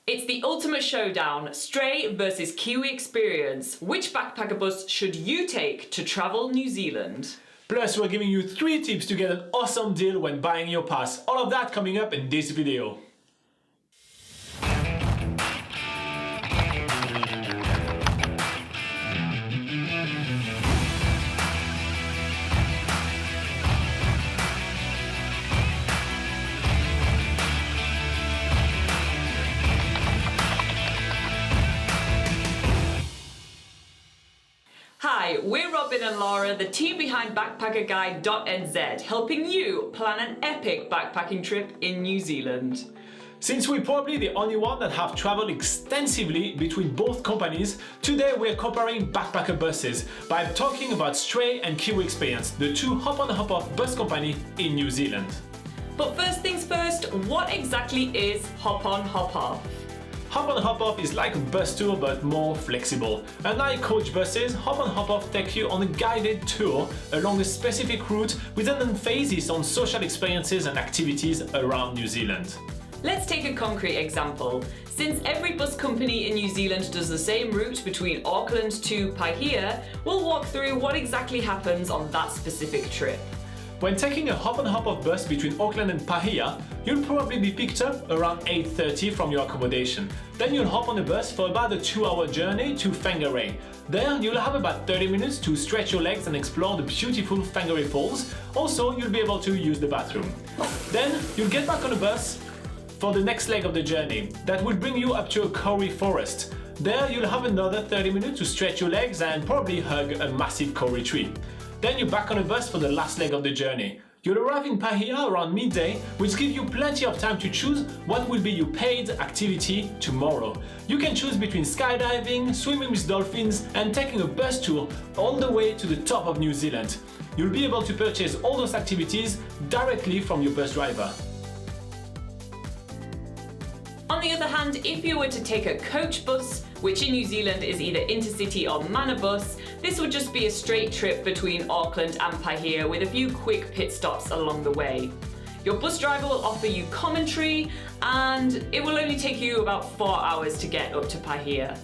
It's the ultimate showdown, Stray versus Kiwi Experience. Which backpacker bus should you take to travel New Zealand? Plus, we're giving you 3 tips to get an awesome deal when buying your pass. All of that coming up in this video. Hi, we're Robin and Laura, the team behind BackpackerGuide.NZ, helping you plan an epic backpacking trip in New Zealand. Since we're probably the only one that have traveled extensively between both companies, today we're comparing backpacker buses by talking about Stray and Kiwi Experience, the two hop-on hop-off bus company in New Zealand. But first things first, what exactly is hop-on hop-off? Hop-on hop-off is like a bus tour but more flexible. Unlike coach buses, hop-on hop-off take you on a guided tour along a specific route with an emphasis on social experiences and activities around New Zealand. Let's take a concrete example. Since every bus company in New Zealand does the same route between Auckland to Paihia, we'll walk through what exactly happens on that specific trip. When taking a hop-on hop-off bus between Auckland and Paihia, you'll probably be picked up around 8:30 from your accommodation. Then you'll hop on a bus for about a 2-hour journey to Whangarei. There, you'll have about 30 minutes to stretch your legs and explore the beautiful Whangarei Falls. Also, you'll be able to use the bathroom. Then, you'll get back on a bus for the next leg of the journey. That will bring you up to a kauri forest. There, you'll have another 30 minutes to stretch your legs and probably hug a massive kauri tree. Then you're back on a bus for the last leg of the journey. You'll arrive in Paihia around midday, which gives you plenty of time to choose what will be your paid activity tomorrow. You can choose between skydiving, swimming with dolphins, and taking a bus tour all the way to the top of New Zealand. You'll be able to purchase all those activities directly from your bus driver. On the other hand, if you were to take a coach bus, which in New Zealand is either intercity or mana bus, this would just be a straight trip between Auckland and Paihia with a few quick pit stops along the way. Your bus driver will offer you commentary and it will only take you about 4 hours to get up to Paihia.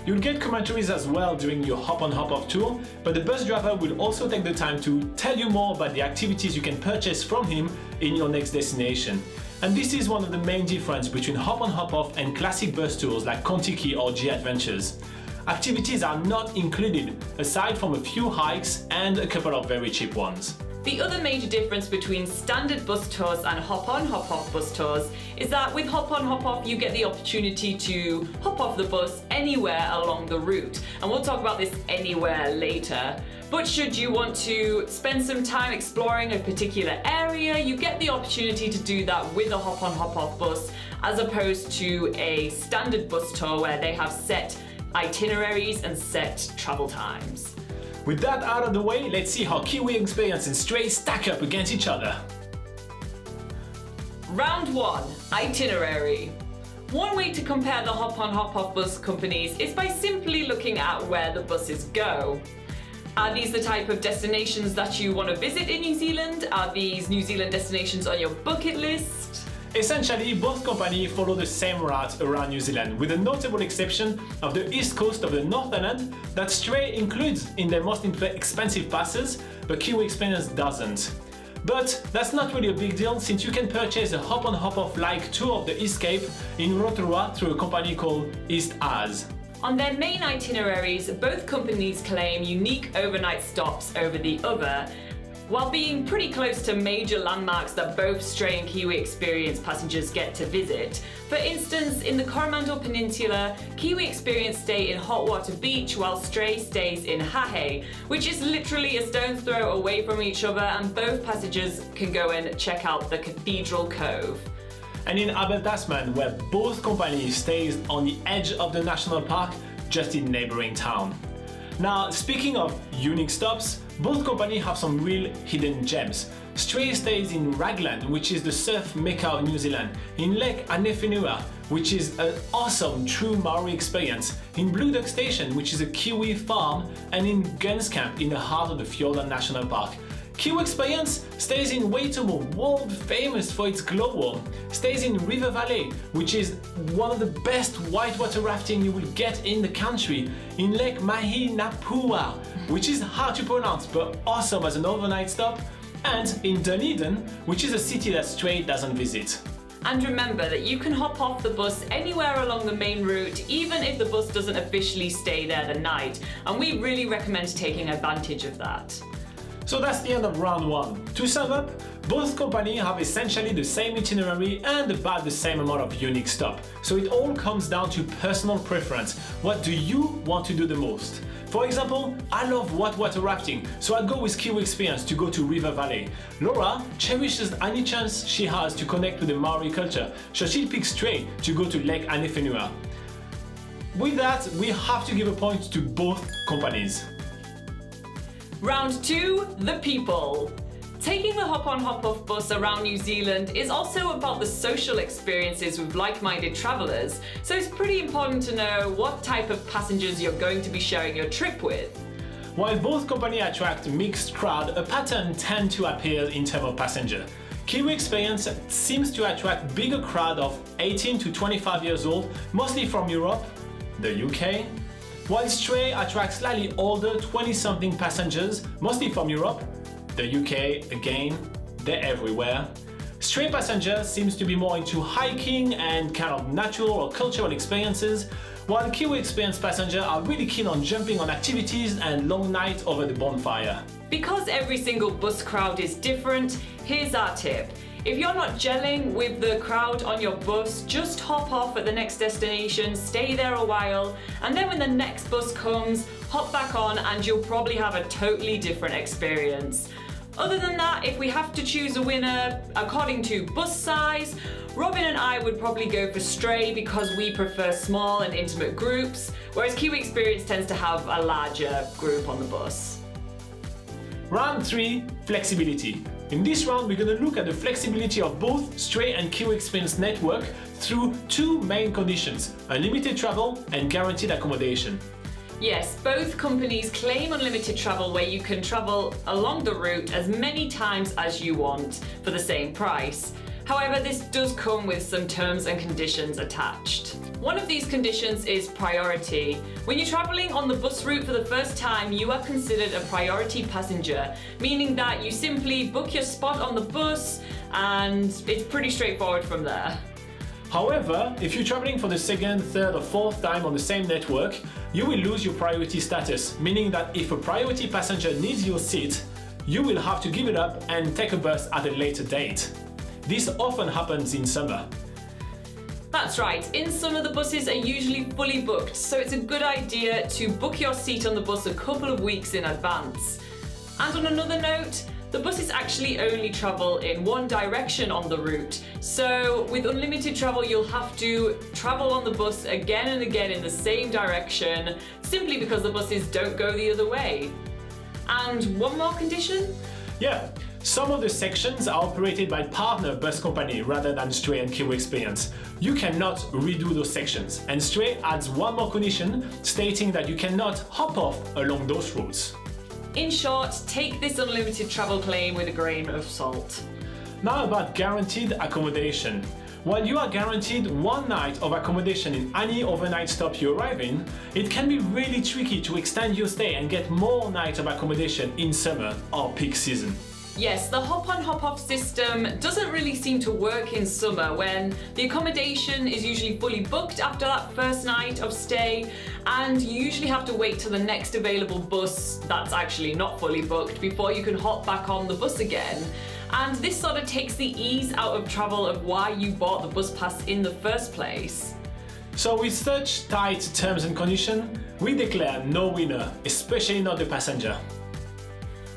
You'll get commentaries as well during your hop-on hop-off tour, but the bus driver will also take the time to tell you more about the activities you can purchase from him in your next destination. And this is one of the main differences between hop-on hop-off and classic bus tours like Kontiki or G Adventures. Activities are not included, aside from a few hikes and a couple of very cheap ones. The other major difference between standard bus tours and hop-on hop-off bus tours is that with hop-on hop-off you get the opportunity to hop off the bus anywhere along the route, and we'll talk about this anywhere later. But should you want to spend some time exploring a particular area, you get the opportunity to do that with a hop-on hop-off bus as opposed to a standard bus tour where they have set itineraries and set travel times. With that out of the way, let's see how Kiwi Experience and Stray stack up against each other. Round 1, itinerary. One way to compare the hop-on hop-off bus companies is by simply looking at where the buses go. Are these the type of destinations that you want to visit in New Zealand? Are these New Zealand destinations on your bucket list? Essentially, both companies follow the same route around New Zealand, with a notable exception of the east coast of the North Island that Stray includes in their most expensive passes, but Kiwi Experience doesn't. But that's not really a big deal, since you can purchase a hop-on hop-off like tour of the East Cape in Rotorua through a company called East As. On their main itineraries, both companies claim unique overnight stops over the other, while being pretty close to major landmarks that both Stray and Kiwi Experience passengers get to visit. For instance, in the Coromandel Peninsula, Kiwi Experience stay in Hotwater Beach while Stray stays in Hahe, which is literally a stone's throw away from each other, and both passengers can go and check out the Cathedral Cove. And in Abel Tasman, where both companies stays on the edge of the national park, just in neighboring town. Now, speaking of unique stops, both companies have some real hidden gems. Stray stays in Raglan, which is the surf mecca of New Zealand, in Lake Anewhenua, which is an awesome true Maori experience, in Blue Duck Station, which is a Kiwi farm, and in Guns Camp in the heart of the Fjordan National Park. Kiwi Experience stays in Waitomo, world famous for its glowworm, stays in River Valley, which is one of the best whitewater rafting you will get in the country, in Lake Mahi-Napua, which is hard to pronounce but awesome as an overnight stop, and in Dunedin, which is a city that Stray doesn't visit. And remember that you can hop off the bus anywhere along the main route, even if the bus doesn't officially stay there the night, and we really recommend taking advantage of that. So that's the end of round 1. To sum up, both companies have essentially the same itinerary and about the same amount of unique stops. So it all comes down to personal preference. What do you want to do the most? For example, I love whitewater rafting, so I'd go with Kiwi Experience to go to River Valley. Laura cherishes any chance she has to connect with the Maori culture, so she'll pick Stray to go to Lake Anewhenua. With that, we have to give a point to both companies. Round 2, the people. Taking the hop-on hop-off bus around New Zealand is also about the social experiences with like-minded travellers, so it's pretty important to know what type of passengers you're going to be sharing your trip with. While both companies attract mixed crowd, a pattern tends to appear in terms of passenger. Kiwi Experience seems to attract bigger crowd of 18 to 25 years old, mostly from Europe, the UK, while Stray attracts slightly older 20-something passengers, mostly from Europe, the UK, again, they're everywhere. Stray passenger seems to be more into hiking and kind of natural or cultural experiences, while Kiwi Experience passengers are really keen on jumping on activities and long nights over the bonfire. Because every single bus crowd is different, here's our tip. If you're not gelling with the crowd on your bus, just hop off at the next destination, stay there a while, and then when the next bus comes, hop back on and you'll probably have a totally different experience. Other than that, if we have to choose a winner according to bus size, Robin and I would probably go for Stray because we prefer small and intimate groups, whereas Kiwi Experience tends to have a larger group on the bus. Round 3, flexibility. In this round, we're going to look at the flexibility of both Stray and Kiwi Experience network through 2 main conditions: unlimited travel and guaranteed accommodation. Yes, both companies claim unlimited travel where you can travel along the route as many times as you want for the same price. However, this does come with some terms and conditions attached. One of these conditions is priority. When you're traveling on the bus route for the first time, you are considered a priority passenger, meaning that you simply book your spot on the bus and it's pretty straightforward from there. However, if you're traveling for the second, third or fourth time on the same network, you will lose your priority status, meaning that if a priority passenger needs your seat, you will have to give it up and take a bus at a later date. This often happens in summer. That's right, in summer the buses are usually fully booked, so it's a good idea to book your seat on the bus a couple of weeks in advance. And on another note, the buses actually only travel in one direction on the route, so with unlimited travel you'll have to travel on the bus again and again in the same direction, simply because the buses don't go the other way. And one more condition? Yeah, some of the sections are operated by partner bus company rather than Stray and Kiwi Experience. You cannot redo those sections, and Stray adds one more condition stating that you cannot hop off along those routes. In short, take this unlimited travel claim with a grain of salt. Now about guaranteed accommodation. While you are guaranteed one night of accommodation in any overnight stop you arrive in, it can be really tricky to extend your stay and get more nights of accommodation in summer or peak season. Yes, the hop-on hop-off system doesn't really seem to work in summer when the accommodation is usually fully booked after that first night of stay, and you usually have to wait till the next available bus that's actually not fully booked before you can hop back on the bus again. And this sort of takes the ease out of travel of why you bought the bus pass in the first place. So with such tight terms and conditions, we declare no winner, especially not the passenger.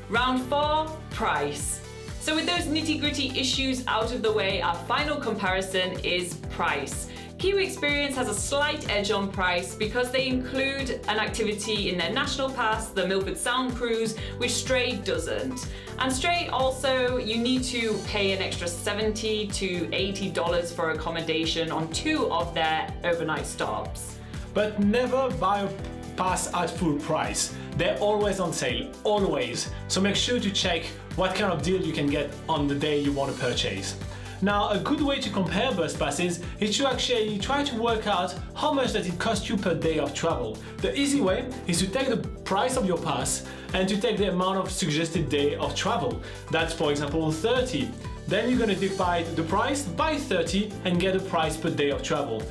Round 4, price. So with those nitty-gritty issues out of the way, our final comparison is price. Kiwi Experience has a slight edge on price because they include an activity in their national pass, the Milford Sound Cruise, which Stray doesn't. And Stray also, you need to pay an extra $70 to $80 for accommodation on 2 of their overnight stops. But never buy a pass at full price. They're always on sale, always. So make sure to check what kind of deal you can get on the day you want to purchase. Now, a good way to compare bus passes is to actually try to work out how much does it cost you per day of travel. The easy way is to take the price of your pass and to take the amount of suggested day of travel. That's, for example, 30. Then you're going to divide the price by 30 and get a price per day of travel.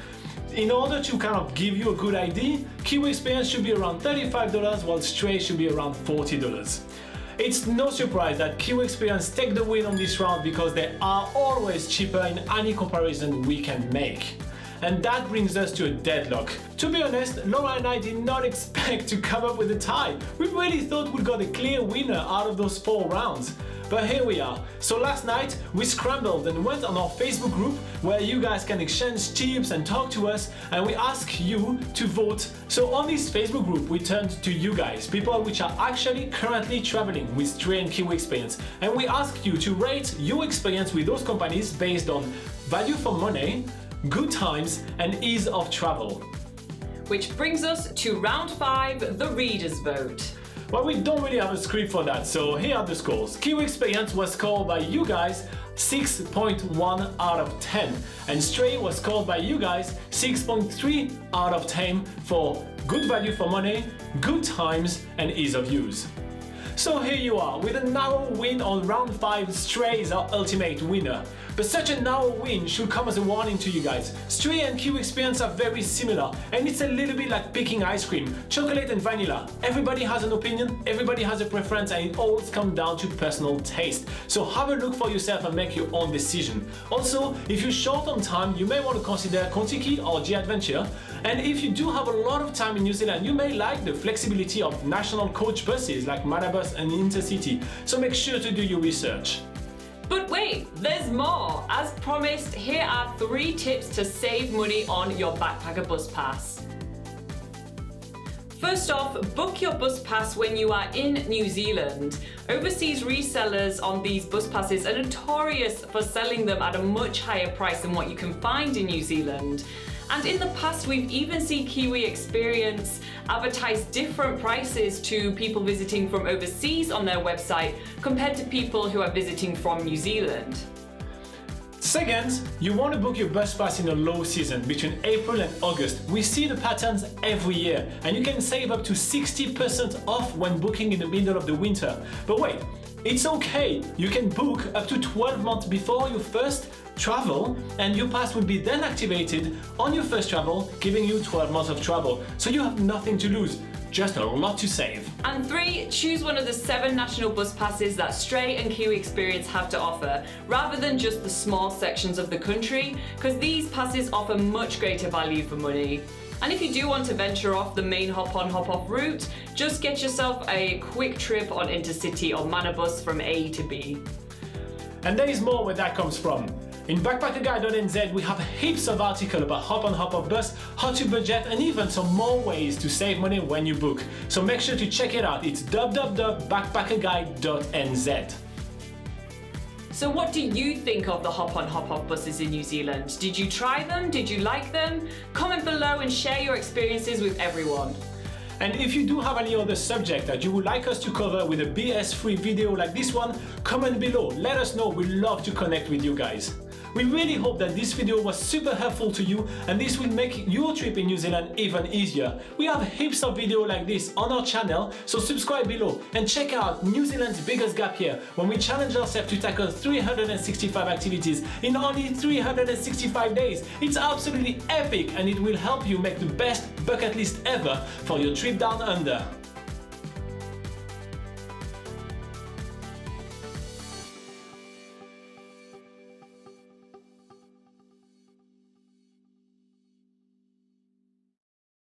In order to kind of give you a good idea, Kiwi Experience should be around $35 while Stray should be around $40. It's no surprise that Kiwi Experience take the win on this round because they are always cheaper in any comparison we can make. And that brings us to a deadlock. To be honest, Laura and I did not expect to come up with a tie. We really thought we got a clear winner out of those 4 rounds. But here we are. So last night we scrambled and went on our Facebook group where you guys can exchange tips and talk to us, and we ask you to vote. So on this Facebook group we turned to you guys, people which are actually currently traveling with Stray and Kiwi Experience, and we ask you to rate your experience with those companies based on value for money, good times and ease of travel. Which brings us to round 5, the readers' vote. Well, we don't really have a script for that, so here are the scores. Kiwi Experience was scored by you guys 6.1 out of 10, and Stray was scored by you guys 6.3 out of 10 for good value for money, good times and ease of use. So here you are, with a narrow win on round 5, Stray is our ultimate winner. But such a narrow win should come as a warning to you guys. Stray and Kiwi Experience are very similar, and it's a little bit like picking ice cream, chocolate and vanilla. Everybody has an opinion, everybody has a preference, and it all comes down to personal taste. So have a look for yourself and make your own decision. Also, if you're short on time, you may want to consider Kontiki or G-Adventure. And if you do have a lot of time in New Zealand, you may like the flexibility of national coach buses like Manabus and Intercity. So make sure to do your research. But wait, there's more! As promised, here are 3 tips to save money on your backpacker bus pass. First off, book your bus pass when you are in New Zealand. Overseas resellers on these bus passes are notorious for selling them at a much higher price than what you can find in New Zealand. And in the past, we've even seen Kiwi Experience advertise different prices to people visiting from overseas on their website compared to people who are visiting from New Zealand. Second, you want to book your bus pass in a low season between April and August. We see the patterns every year, and you can save up to 60% off when booking in the middle of the winter. But wait, it's okay. You can book up to 12 months before your first travel, and your pass will be then activated on your first travel, giving you 12 months of travel. So you have nothing to lose, just a lot to save. And 3, choose one of the 7 national bus passes that Stray and Kiwi Experience have to offer, rather than just the small sections of the country, because these passes offer much greater value for money. And if you do want to venture off the main hop-on hop-off route, just get yourself a quick trip on Intercity or Manabus from A to B. And there is more where that comes from. In BackpackerGuide.NZ we have heaps of articles about hop-on hop-off bus, how to budget, and even some more ways to save money when you book. So make sure to check it out. It's www.BackpackerGuide.NZ. So what do you think of the hop-on hop-off buses in New Zealand? Did you try them? Did you like them? Comment below and share your experiences with everyone. And if you do have any other subject that you would like us to cover with a BS-free video like this one, comment below. Let us know. We'd love to connect with you guys. We really hope that this video was super helpful to you, and this will make your trip in New Zealand even easier. We have heaps of videos like this on our channel, so subscribe below and check out New Zealand's biggest gap year, when we challenge ourselves to tackle 365 activities in only 365 days. It's absolutely epic, and it will help you make the best bucket list ever for your trip down under.